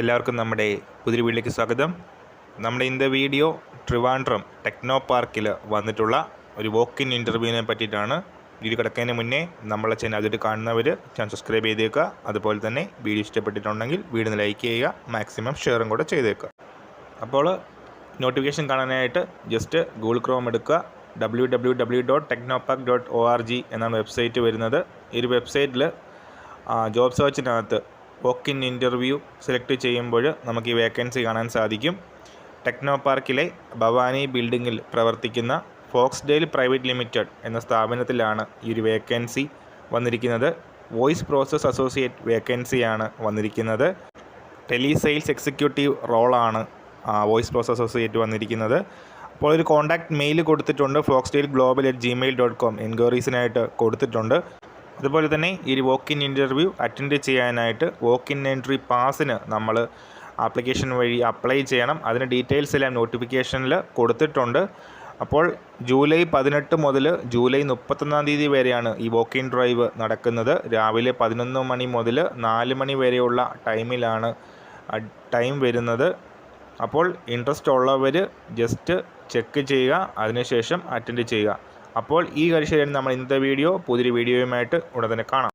എല്ലാവർക്കും നമ്മുടെ പുതിയ വീഡിയോയിലേക്ക് സ്വാഗതം. നമ്മുടെ ഇന്നത്തെ വീഡിയോ ട്രിവാൻഡ്രം ടെക്നോ പാർക്കിൽ വന്നിട്ടുള്ള ഒരു വോക്ക് ഇൻ ഇൻ്റർവ്യൂവിനെ പറ്റിയിട്ടാണ്. വീഡിയോ കിടക്കുന്നതിന് മുന്നേ നമ്മളെ ചാനൽ അതിട്ട് കാണുന്നവർ ചാനൽ സബ്സ്ക്രൈബ് ചെയ്തേക്കുക. അതുപോലെ തന്നെ വീഡിയോ ഇഷ്ടപ്പെട്ടിട്ടുണ്ടെങ്കിൽ വീഡിയോ ലൈക്ക് ചെയ്യുക, മാക്സിമം ഷെയറും കൂടെ ചെയ്തേക്കുക. അപ്പോൾ നോട്ടിഫിക്കേഷൻ കാണാനായിട്ട് ജസ്റ്റ് ഗൂഗിൾ ക്രോം എടുക്കുക. www.technopark.org എന്നാണ് വെബ്സൈറ്റ് വരുന്നത്. ഈ ഒരു വെബ്സൈറ്റിൽ ജോബ് സെർച്ചിനകത്ത് വോക്ക് ഇൻ ഇൻ്റർവ്യൂ സെലക്ട് ചെയ്യുമ്പോൾ നമുക്ക് ഈ വേക്കൻസി കാണാൻ സാധിക്കും. ടെക്നോ പാർക്കിലെ ഭവാനി ബിൽഡിങ്ങിൽ പ്രവർത്തിക്കുന്ന ഫോക്സ്ഡെയിൽ പ്രൈവറ്റ് ലിമിറ്റഡ് എന്ന സ്ഥാപനത്തിലാണ് ഈ ഒരു വേക്കൻസി വന്നിരിക്കുന്നത്. വോയിസ് പ്രോസസ് അസോസിയേറ്റ് വേക്കൻസിയാണ് വന്നിരിക്കുന്നത്. ടെലി സെയിൽസ് എക്സിക്യൂട്ടീവ് റോളാണ് വോയിസ് പ്രോസസ് അസോസിയേറ്റ് വന്നിരിക്കുന്നത്. അപ്പോൾ ഒരു കോൺടാക്റ്റ് മെയിൽ കൊടുത്തിട്ടുണ്ട്, foxdaleglobal@gmail.com എൻക്വയറീസിനായിട്ട് കൊടുത്തിട്ടുണ്ട്. അതുപോലെ തന്നെ ഈ വോക്ക് ഇൻ ഇൻ്റർവ്യൂ അറ്റൻഡ് ചെയ്യാനായിട്ട് വോക്ക് ഇൻ എൻട്രി പാസിന് നമ്മൾ ആപ്ലിക്കേഷൻ വഴി അപ്ലൈ ചെയ്യണം. അതിന് ഡീറ്റെയിൽസ് എല്ലാം നോട്ടിഫിക്കേഷനിൽ കൊടുത്തിട്ടുണ്ട്. അപ്പോൾ ജൂലൈ 18 മുതൽ ജൂലൈ 31 വരെയാണ് ഈ വോക്ക് ഇൻ ഡ്രൈവ് നടക്കുന്നത്. രാവിലെ 11 മണി മുതൽ 4 മണി വരെയുള്ള ടൈമിലാണ് ടൈം വരുന്നത്. അപ്പോൾ ഇൻട്രസ്റ്റ് ഉള്ളവർ ജസ്റ്റ് ചെക്ക് ചെയ്യുക, അതിനുശേഷം അറ്റൻഡ് ചെയ്യുക. അപ്പോൾ ഈ കാര്യം നമ്മൾ ഇന്നത്തെ വീഡിയോ പുതിയൊരു വീഡിയോയുമായിട്ട് ഉടൻ തന്നെ കാണാം.